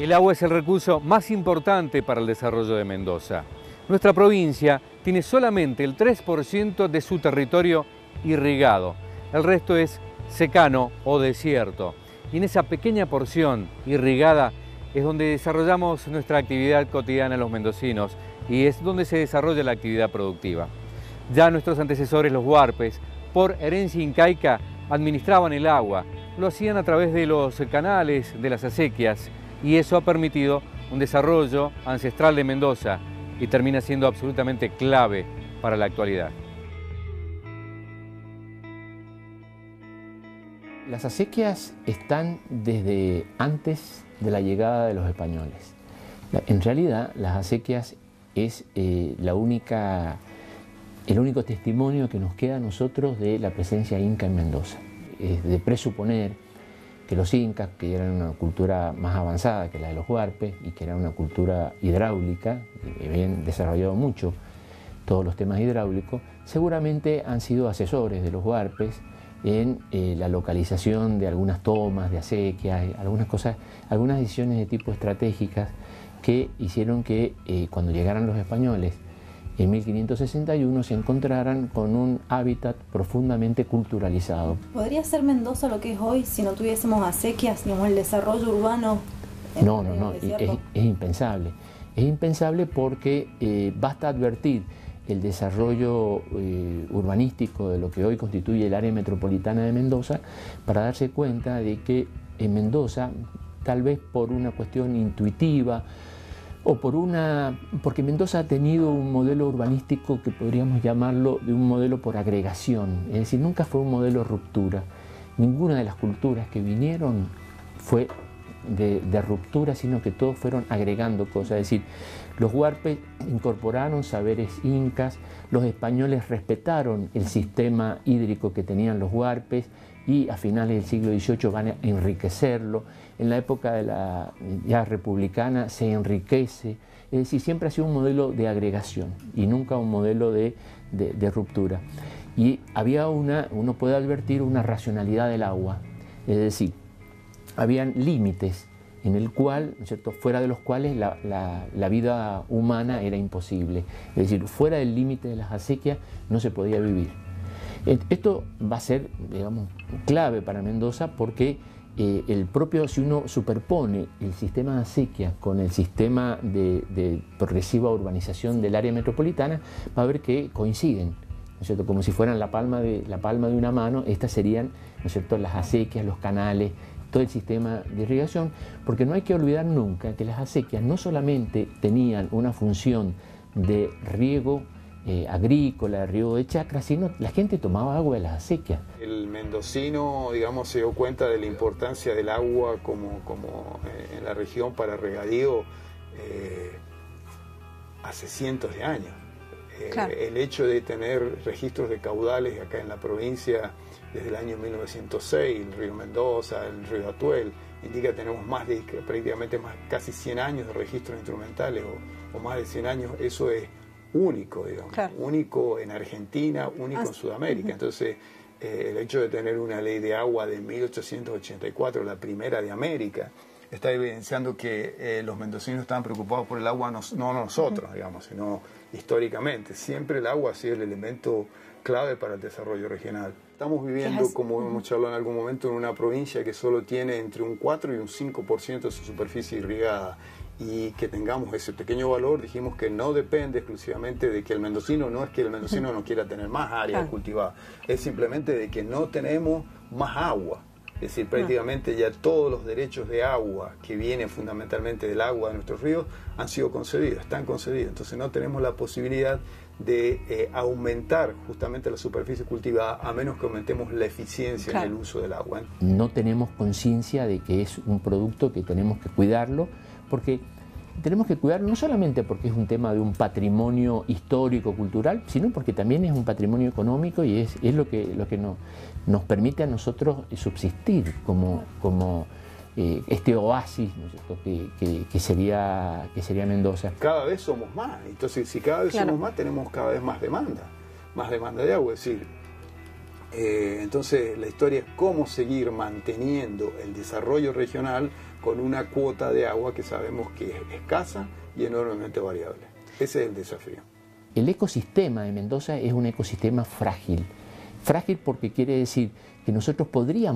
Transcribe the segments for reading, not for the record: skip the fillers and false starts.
El agua es el recurso más importante para el desarrollo de Mendoza. Nuestra provincia tiene solamente el 3% de su territorio irrigado. El resto es secano o desierto. Y en esa pequeña porción irrigada es donde desarrollamos nuestra actividad cotidiana los mendocinos y es donde se desarrolla la actividad productiva. Ya nuestros antecesores, los huarpes, por herencia incaica, administraban el agua. Lo hacían a través de los canales, de las acequias, y eso ha permitido un desarrollo ancestral de Mendoza y termina siendo absolutamente clave para la actualidad. Las acequias están desde antes de la llegada de los españoles. En realidad, las acequias es el único testimonio que nos queda a nosotros de la presencia inca en Mendoza. Es de presuponer que los incas, que eran una cultura más avanzada que la de los huarpes y que era una cultura hidráulica, que habían desarrollado mucho todos los temas hidráulicos, seguramente han sido asesores de los huarpes en la localización de algunas tomas de acequias, algunas decisiones de tipo estratégicas que hicieron que cuando llegaran los españoles en 1561 se encontraran con un hábitat profundamente culturalizado. ¿Podría ser Mendoza lo que es hoy si no tuviésemos acequias, digamos, el desarrollo urbano? No, es impensable. Es impensable porque basta advertir el desarrollo urbanístico de lo que hoy constituye el área metropolitana de Mendoza para darse cuenta de que en Mendoza, tal vez por una cuestión intuitiva, o porque Mendoza ha tenido un modelo urbanístico que podríamos llamarlo de un modelo por agregación, es decir, nunca fue un modelo ruptura. Ninguna de las culturas que vinieron fue de ruptura, sino que todos fueron agregando cosas, es decir, los huarpes incorporaron saberes incas, los españoles respetaron el sistema hídrico que tenían los huarpes y a finales del siglo XVIII van a enriquecerlo. En la época de la ya republicana se enriquece, es decir, siempre ha sido un modelo de agregación y nunca un modelo de ruptura. Y había uno puede advertir una racionalidad del agua, es decir, habían límites en el cual, ¿no es cierto?, fuera de los cuales la vida humana era imposible. Es decir, fuera del límite de las acequias no se podía vivir. Esto va a ser, digamos, clave para Mendoza porque si uno superpone el sistema de acequias con el sistema de progresiva urbanización del área metropolitana, va a ver que coinciden, ¿no es cierto?, como si fueran la palma de una mano. Estas serían, ¿no es cierto?, las acequias, los canales, todo el sistema de irrigación, porque no hay que olvidar nunca que las acequias no solamente tenían una función de riego agrícola, riego de chacras, sino la gente tomaba agua de las acequias. El mendocino, digamos, se dio cuenta de la importancia del agua como en la región para regadío hace cientos de años. Claro. El hecho de tener registros de caudales acá en la provincia desde el año 1906, el río Mendoza, el río Atuel, indica que tenemos prácticamente casi 100 años de registros instrumentales o más de 100 años. Eso es único, digamos, claro, único en Argentina, único en Sudamérica. Entonces, el hecho de tener una ley de agua de 1884, la primera de América, está evidenciando que los mendocinos estaban preocupados por el agua, no nosotros, digamos, sino históricamente. Siempre el agua ha sido el elemento clave para el desarrollo regional. Estamos viviendo, como hemos charlado en algún momento, en una provincia que solo tiene entre un 4 y un 5% de su superficie irrigada, y que tengamos ese pequeño valor, dijimos que no depende exclusivamente de que el mendocino, no es que el mendocino no quiera tener más área cultivada, es simplemente de que no tenemos más agua. Es decir, prácticamente ya todos los derechos de agua que vienen fundamentalmente del agua de nuestros ríos han sido concedidos, están concedidos. Entonces no tenemos la posibilidad de aumentar justamente la superficie cultivada a menos que aumentemos la eficiencia en el uso del agua. No tenemos conciencia de que es un producto que tenemos que cuidarlo, porque tenemos que cuidarlo no solamente porque es un tema de un patrimonio histórico, cultural, sino porque también es un patrimonio económico y es lo que nos permite a nosotros subsistir como este oasis, ¿no es cierto?, que sería Mendoza. Cada vez somos más, entonces si cada vez somos más tenemos cada vez más demanda de agua, es decir, entonces la historia es cómo seguir manteniendo el desarrollo regional con una cuota de agua que sabemos que es escasa y enormemente variable. Ese es el desafío. El ecosistema de Mendoza es un ecosistema frágil. Frágil porque quiere decir que nosotros podría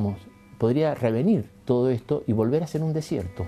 revenir todo esto y volver a ser un desierto.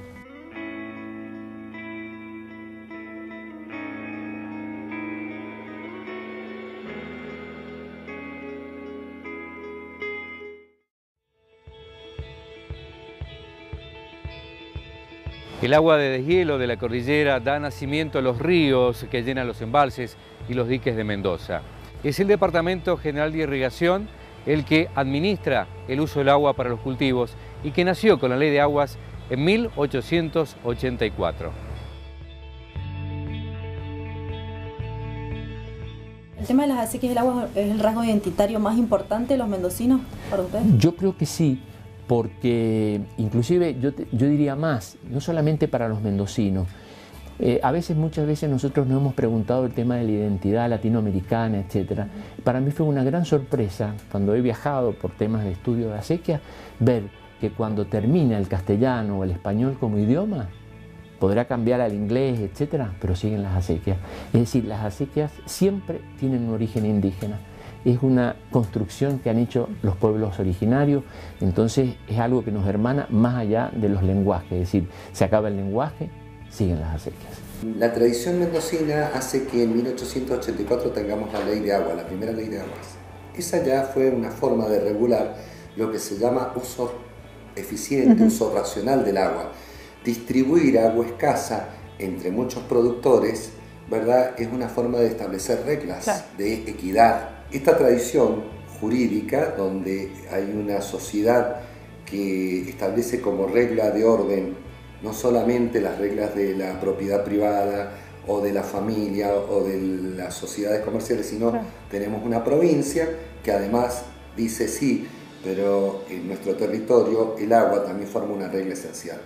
El agua de deshielo de la cordillera da nacimiento a los ríos que llenan los embalses y los diques de Mendoza. Es el Departamento General de Irrigación el que administra el uso del agua para los cultivos y que nació con la Ley de Aguas en 1884. ¿El tema de las acequias del agua es el rasgo identitario más importante de los mendocinos para ustedes? Yo creo que sí, porque inclusive yo diría más, no solamente para los mendocinos. Muchas veces nosotros nos hemos preguntado el tema de la identidad latinoamericana, etc. Para mí fue una gran sorpresa, cuando he viajado por temas de estudio de acequia, ver que cuando termina el castellano o el español como idioma, podrá cambiar al inglés, etc., pero siguen las acequias. Es decir, las acequias siempre tienen un origen indígena. Es una construcción que han hecho los pueblos originarios, entonces es algo que nos hermana más allá de los lenguajes. Es decir, se acaba el lenguaje, siguen las acequias. La tradición mendocina hace que en 1884 tengamos la ley de agua, la primera ley de aguas. Esa ya fue una forma de regular lo que se llama uso eficiente, uso racional del agua. Distribuir agua escasa entre muchos productores, ¿verdad?, es una forma de establecer reglas de equidad. Esta tradición jurídica, donde hay una sociedad que establece como regla de orden no solamente las reglas de la propiedad privada o de la familia o de las sociedades comerciales, sino tenemos una provincia que además dice sí, pero en nuestro territorio el agua también forma una regla esencial.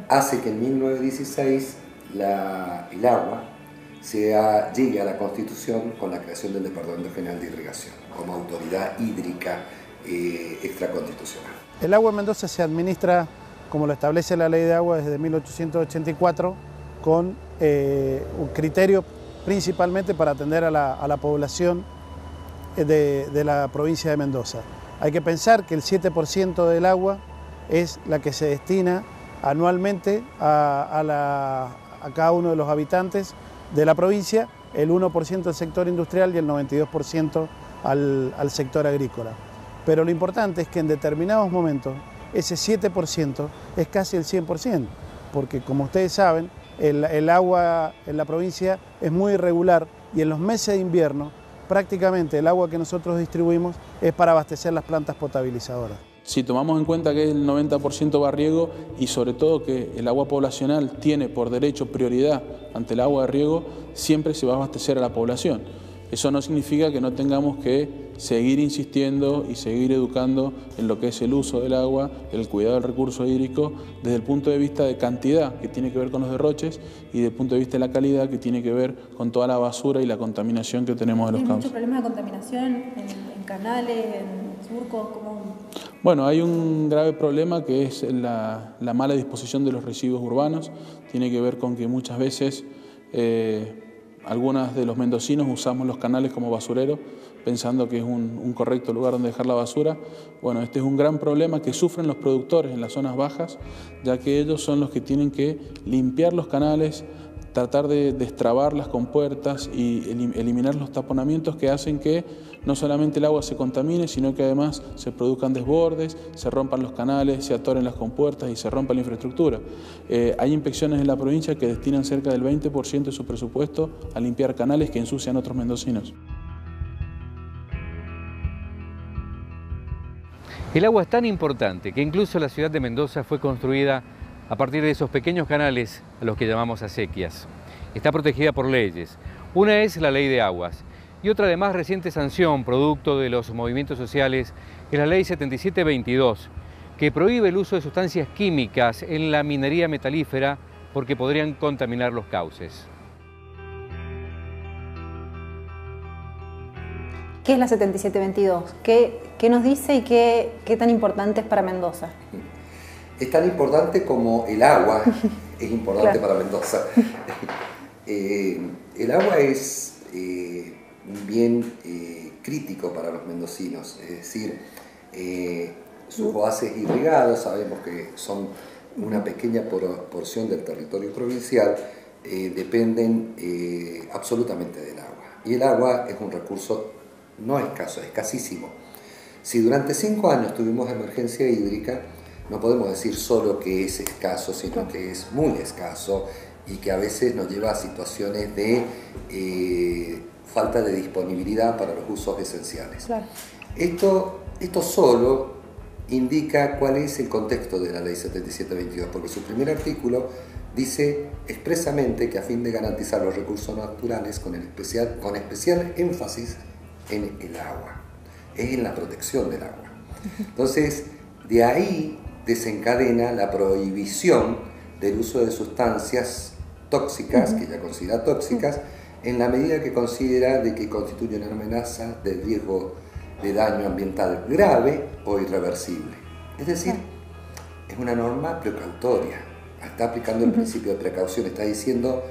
Hace que en 1916 el agua llegue a la Constitución con la creación del Departamento General de Irrigación como autoridad hídrica extraconstitucional. El agua en Mendoza se administra como lo establece la Ley de Agua desde 1884, con un criterio principalmente para atender a la población de la provincia de Mendoza. Hay que pensar que el 7% del agua es la que se destina anualmente a cada uno de los habitantes de la provincia, el 1% al sector industrial y el 92% al sector agrícola. Pero lo importante es que en determinados momentos ese 7% es casi el 100%, porque como ustedes saben, el agua en la provincia es muy irregular y en los meses de invierno prácticamente el agua que nosotros distribuimos es para abastecer las plantas potabilizadoras. Si tomamos en cuenta que es el 90% va a riego y sobre todo que el agua poblacional tiene por derecho prioridad ante el agua de riego, siempre se va a abastecer a la población. Eso no significa que no tengamos que seguir insistiendo y seguir educando en lo que es el uso del agua, el cuidado del recurso hídrico, desde el punto de vista de cantidad, que tiene que ver con los derroches, y desde el punto de vista de la calidad, que tiene que ver con toda la basura y la contaminación que tenemos de los campos. ¿Hay muchos problemas de contaminación en canales, en surcos? Bueno, hay un grave problema que es la mala disposición de los residuos urbanos. Tiene que ver con que muchas veces algunos de los mendocinos usamos los canales como basureros, pensando que es un correcto lugar donde dejar la basura. Bueno, este es un gran problema que sufren los productores en las zonas bajas, ya que ellos son los que tienen que limpiar los canales, tratar de destrabar las compuertas y eliminar los taponamientos que hacen que no solamente el agua se contamine, sino que además se produzcan desbordes, se rompan los canales, se atoren las compuertas y se rompa la infraestructura. Hay inspecciones en la provincia que destinan cerca del 20% de su presupuesto a limpiar canales que ensucian a otros mendocinos. El agua es tan importante que incluso la ciudad de Mendoza fue construida a partir de esos pequeños canales a los que llamamos acequias. Está protegida por leyes. Una es la Ley de Aguas y otra de más reciente sanción, producto de los movimientos sociales, es la Ley 7722, que prohíbe el uso de sustancias químicas en la minería metalífera porque podrían contaminar los cauces. ¿Qué es la 7722? ¿Qué nos dice y qué tan importante es para Mendoza? Es tan importante como el agua es importante para Mendoza. El agua es un bien crítico para los mendocinos, es decir, sus oasis irrigados, sabemos que son una pequeña porción del territorio provincial, dependen absolutamente del agua. Y el agua es un recurso no escaso, escasísimo. Si durante 5 años tuvimos emergencia hídrica, no podemos decir solo que es escaso, sino que es muy escaso y que a veces nos lleva a situaciones de falta de disponibilidad para los usos esenciales. Claro. Esto solo indica cuál es el contexto de la Ley 7722, porque su primer artículo dice expresamente que a fin de garantizar los recursos naturales con especial énfasis en el agua, es en la protección del agua. Entonces, de ahí desencadena la prohibición del uso de sustancias tóxicas, que ella considera tóxicas, en la medida que considera de que constituyen una amenaza de riesgo de daño ambiental grave o irreversible. Es decir, es una norma precautoria, está aplicando el principio de precaución, está diciendo,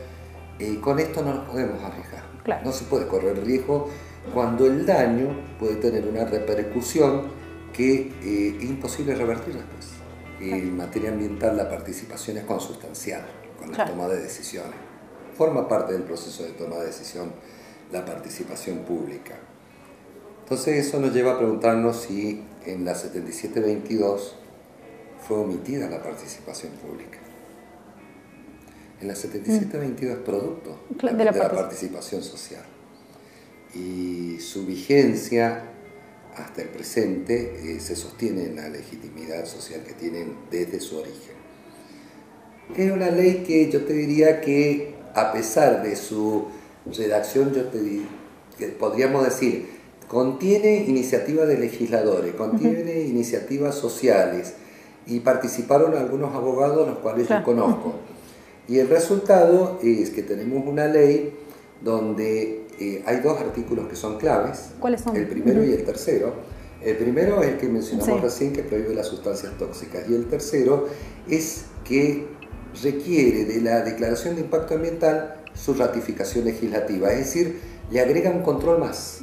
con esto no nos podemos arriesgar, no se puede correr riesgo cuando el daño puede tener una repercusión que es imposible revertir después. En materia ambiental la participación es consustancial con la toma de decisiones. Forma parte del proceso de toma de decisión la participación pública. Entonces eso nos lleva a preguntarnos si en la 7722 fue omitida la participación pública. En la 7722 es producto de la participación social. Y su vigencia hasta el presente se sostiene en la legitimidad social que tienen desde su origen. Es una ley que yo te diría que a pesar de su redacción, podríamos decir, contiene iniciativas de legisladores, contiene iniciativas sociales y participaron algunos abogados, los cuales yo conozco. Y el resultado es que tenemos una ley donde hay 2 artículos que son claves. ¿Cuáles son? El primero y el tercero. El primero es el que mencionamos recién, que prohíbe las sustancias tóxicas. Y el tercero es que requiere de la declaración de impacto ambiental su ratificación legislativa. Es decir, le agrega un control más.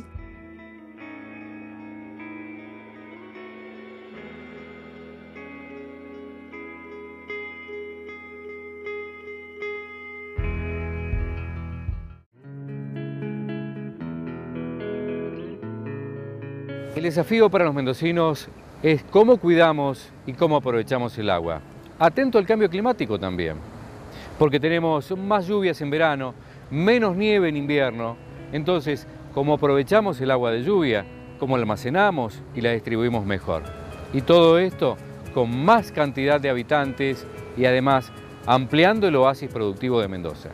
El desafío para los mendocinos es cómo cuidamos y cómo aprovechamos el agua. Atento al cambio climático también, porque tenemos más lluvias en verano, menos nieve en invierno. Entonces, cómo aprovechamos el agua de lluvia, cómo la almacenamos y la distribuimos mejor. Y todo esto con más cantidad de habitantes y además ampliando el oasis productivo de Mendoza.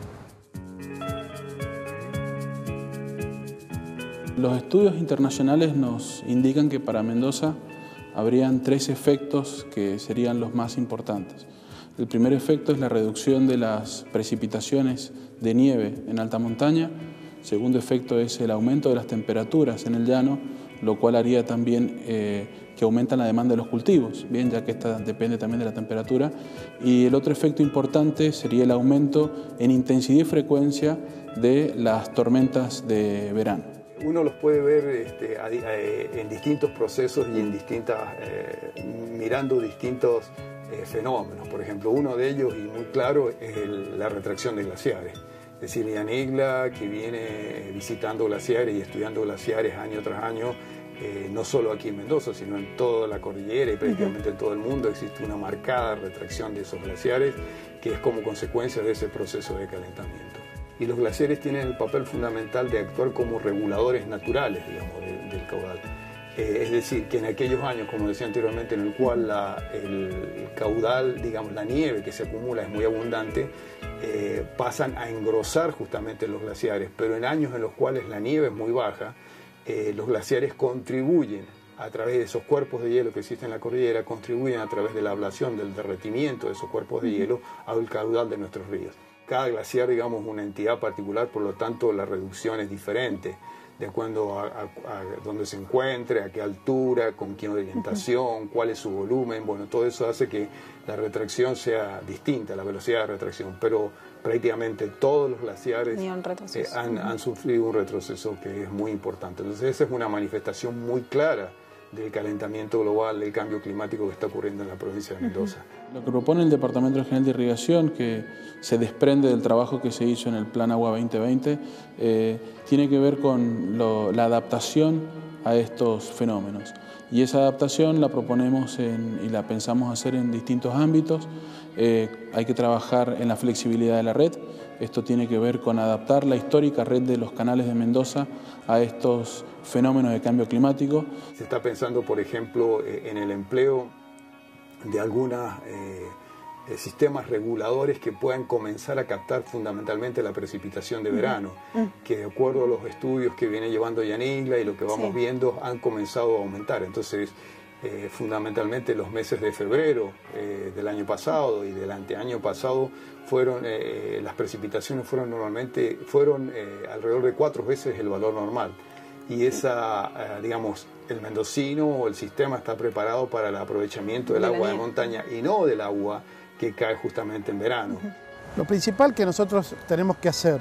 Los estudios internacionales nos indican que para Mendoza habrían 3 efectos que serían los más importantes. El primer efecto es la reducción de las precipitaciones de nieve en alta montaña. El segundo efecto es el aumento de las temperaturas en el llano, lo cual haría también que aumenta la demanda de los cultivos, bien, ya que esta depende también de la temperatura. Y el otro efecto importante sería el aumento en intensidad y frecuencia de las tormentas de verano. Uno los puede ver en distintos procesos y en mirando distintos fenómenos. Por ejemplo, uno de ellos, y muy claro, es la retracción de glaciares. Es decir, Ian Igla, que viene visitando glaciares y estudiando glaciares año tras año, no solo aquí en Mendoza, sino en toda la cordillera y prácticamente en todo el mundo existe una marcada retracción de esos glaciares, que es como consecuencia de ese proceso de calentamiento. Y los glaciares tienen el papel fundamental de actuar como reguladores naturales, digamos, del caudal. Es decir, que en aquellos años, como decía anteriormente, en el cual el caudal, digamos, la nieve que se acumula es muy abundante, pasan a engrosar justamente los glaciares, pero en años en los cuales la nieve es muy baja, los glaciares contribuyen a través de esos cuerpos de hielo que existen en la cordillera, contribuyen a través de la ablación, del derretimiento de esos cuerpos de hielo al caudal de nuestros ríos. Cada glaciar, digamos, es una entidad particular, por lo tanto la reducción es diferente. de acuerdo a dónde se encuentre, a qué altura, con qué orientación, cuál es su volumen. Bueno, todo eso hace que la retracción sea distinta, la velocidad de retracción, pero prácticamente todos los glaciares han sufrido un retroceso que es muy importante. Entonces esa es una manifestación muy clara del calentamiento global, del cambio climático que está ocurriendo en la provincia de Mendoza. Lo que propone el Departamento Regional de Irrigación, que se desprende del trabajo que se hizo en el Plan Agua 2020, tiene que ver con la adaptación a estos fenómenos. Y esa adaptación la proponemos y la pensamos hacer en distintos ámbitos. Hay que trabajar en la flexibilidad de la red. Esto tiene que ver con adaptar la histórica red de los canales de Mendoza a estos fenómenos de cambio climático. Se está pensando, por ejemplo, en el empleo de algunos sistemas reguladores que puedan comenzar a captar fundamentalmente la precipitación de verano, que de acuerdo a los estudios que viene llevando Yanigla y lo que vamos viendo han comenzado a aumentar. Entonces, fundamentalmente los meses de febrero del año pasado y del anteaño pasado las precipitaciones fueron alrededor de 4 veces el valor normal. Y digamos, el mendocino o el sistema está preparado para el aprovechamiento del agua de montaña y no del agua que cae justamente en verano. Lo principal que nosotros tenemos que hacer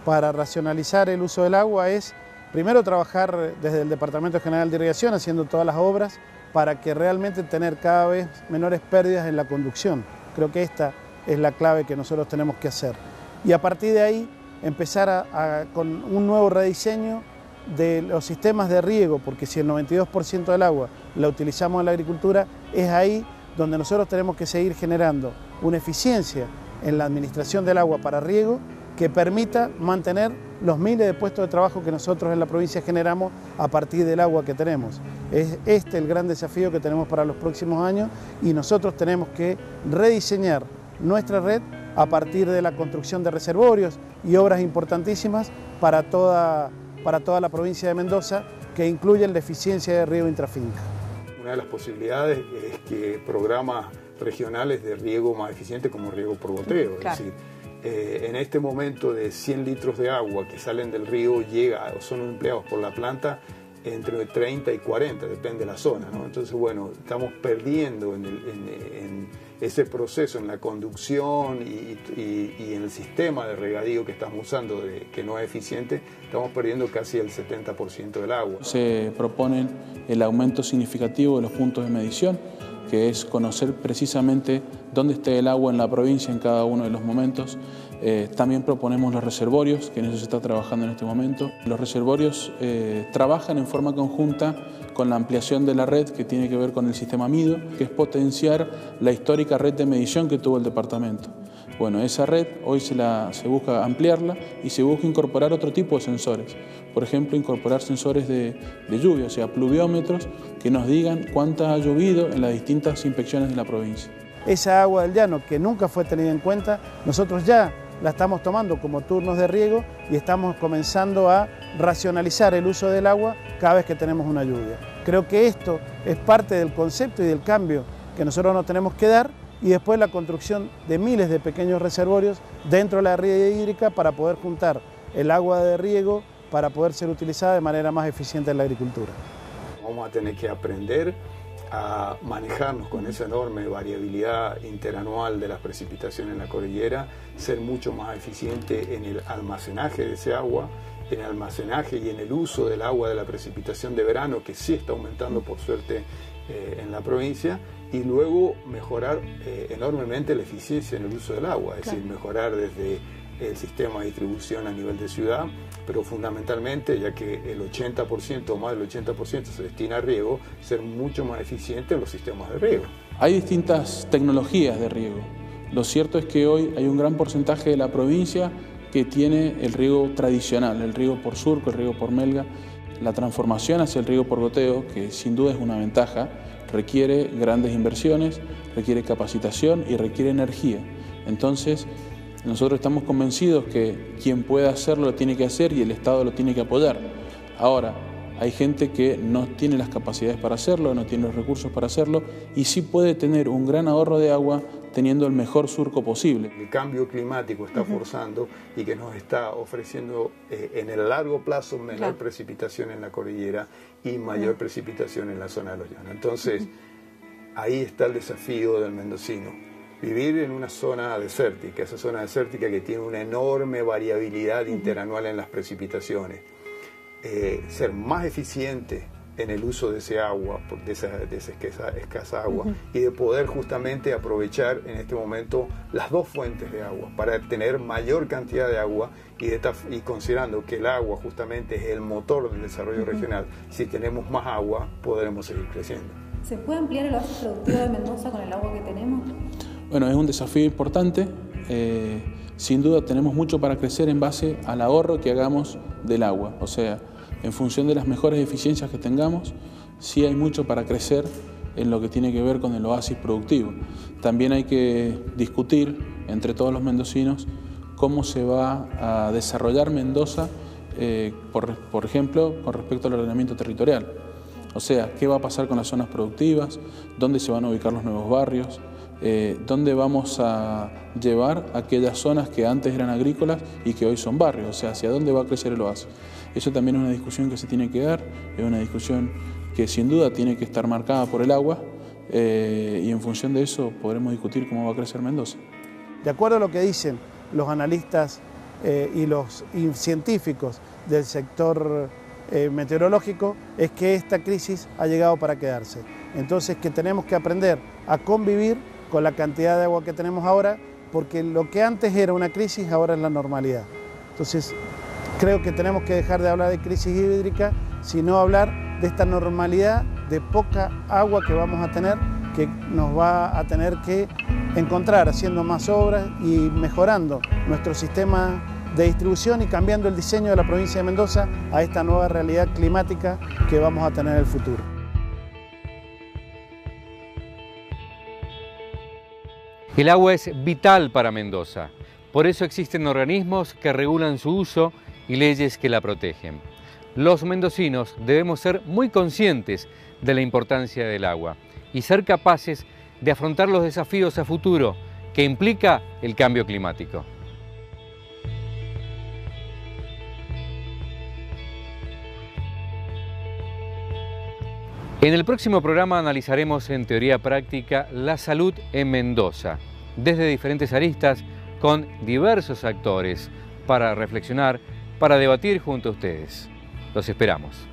para racionalizar el uso del agua es, primero, trabajar desde el Departamento General de Irrigación haciendo todas las obras para que realmente tener cada vez menores pérdidas en la conducción. Creo que esta es la clave que nosotros tenemos que hacer. Y a partir de ahí empezar con un nuevo rediseño de los sistemas de riego, porque si el 92% del agua la utilizamos en la agricultura, es ahí donde nosotros tenemos que seguir generando una eficiencia en la administración del agua para riego que permita mantener los miles de puestos de trabajo que nosotros en la provincia generamos a partir del agua que tenemos. Es este el gran desafío que tenemos para los próximos años y nosotros tenemos que rediseñar nuestra red a partir de la construcción de reservorios y obras importantísimas para toda la provincia de Mendoza, que incluyen la eficiencia de riego intrafinca. Una de las posibilidades es que programas regionales de riego más eficiente como riego por goteo, claro. Es decir, en este momento de 100 litros de agua que salen del río o son empleados por la planta entre 30 y 40, depende de la zona, ¿no? Entonces, bueno, estamos perdiendo en ese proceso, en la conducción y en el sistema de regadío que estamos usando, que no es eficiente, estamos perdiendo casi el 70% del agua. Se proponen el aumento significativo de los puntos de medición, que es conocer precisamente dónde esté el agua en la provincia en cada uno de los momentos. También proponemos los reservorios, que en eso se está trabajando en este momento. Los reservorios trabajan en forma conjunta con la ampliación de la red que tiene que ver con el sistema MIDO, que es potenciar la histórica red de medición que tuvo el departamento. Bueno, esa red hoy se busca ampliarla y se busca incorporar otro tipo de sensores. Por ejemplo, incorporar sensores de lluvia, o sea, pluviómetros que nos digan cuánto ha llovido en las distintas inspecciones de la provincia. Esa agua del llano que nunca fue tenida en cuenta, nosotros ya la estamos tomando como turnos de riego y estamos comenzando a racionalizar el uso del agua cada vez que tenemos una lluvia. Creo que esto es parte del concepto y del cambio que nosotros nos tenemos que dar, y después la construcción de miles de pequeños reservorios dentro de la red hídrica para poder juntar el agua de riego para poder ser utilizada de manera más eficiente en la agricultura. Vamos a tener que aprender a manejarnos con esa enorme variabilidad interanual de las precipitaciones en la cordillera, ser mucho más eficiente en el almacenaje de ese agua, en el almacenaje y en el uso del agua de la precipitación de verano, que sí está aumentando por suerte en la provincia, y luego mejorar enormemente la eficiencia en el uso del agua, es decir, mejorar desde el sistema de distribución a nivel de ciudad, pero fundamentalmente, ya que el 80% o más del 80% se destina a riego, ser mucho más eficiente en los sistemas de riego. Hay distintas tecnologías de riego. Lo cierto es que hoy hay un gran porcentaje de la provincia que tiene el riego tradicional, el riego por surco, el riego por melga. La transformación hacia el riego por goteo, que sin duda es una ventaja, requiere grandes inversiones, requiere capacitación y requiere energía. Entonces, nosotros estamos convencidos que quien pueda hacerlo lo tiene que hacer y el Estado lo tiene que apoyar. Ahora, hay gente que no tiene las capacidades para hacerlo, no tiene los recursos para hacerlo y sí puede tener un gran ahorro de agua teniendo el mejor surco posible. El cambio climático está forzando y que nos está ofreciendo en el largo plazo menor precipitación en la cordillera y mayor precipitación en la zona de los llanos. Entonces, ahí está el desafío del mendocino. Vivir en una zona desértica, esa zona desértica que tiene una enorme variabilidad interanual en las precipitaciones. Ser más eficiente en el uso de ese agua, de esa escasa agua, y de poder justamente aprovechar en este momento las dos fuentes de agua para tener mayor cantidad de agua y considerando que el agua justamente es el motor del desarrollo regional. Si tenemos más agua, podremos seguir creciendo. ¿Se puede ampliar el oasis productivo de Mendoza con el agua que tenemos? Bueno, es un desafío importante. Sin duda tenemos mucho para crecer en base al ahorro que hagamos del agua. O sea, en función de las mejores eficiencias que tengamos, sí hay mucho para crecer en lo que tiene que ver con el oasis productivo. También hay que discutir entre todos los mendocinos cómo se va a desarrollar Mendoza, por ejemplo, con respecto al ordenamiento territorial. O sea, qué va a pasar con las zonas productivas, dónde se van a ubicar los nuevos barrios, dónde vamos a llevar aquellas zonas que antes eran agrícolas y que hoy son barrios, o sea, hacia dónde va a crecer el oasis. Eso también es una discusión que se tiene que dar, es una discusión que sin duda tiene que estar marcada por el agua y en función de eso podremos discutir cómo va a crecer Mendoza. De acuerdo a lo que dicen los analistas y los científicos del sector meteorológico, es que esta crisis ha llegado para quedarse. Entonces que tenemos que aprender a convivir con la cantidad de agua que tenemos ahora, porque lo que antes era una crisis ahora es la normalidad. Entonces creo que tenemos que dejar de hablar de crisis hídrica, sino hablar de esta normalidad de poca agua que vamos a tener, que nos va a tener que encontrar haciendo más obras y mejorando nuestro sistema de distribución y cambiando el diseño de la provincia de Mendoza a esta nueva realidad climática que vamos a tener en el futuro. El agua es vital para Mendoza, por eso existen organismos que regulan su uso y leyes que la protegen. Los mendocinos debemos ser muy conscientes de la importancia del agua y ser capaces de afrontar los desafíos a futuro que implica el cambio climático. En el próximo programa analizaremos en teoría práctica la salud en Mendoza, desde diferentes aristas, con diversos actores, para reflexionar, para debatir junto a ustedes. Los esperamos.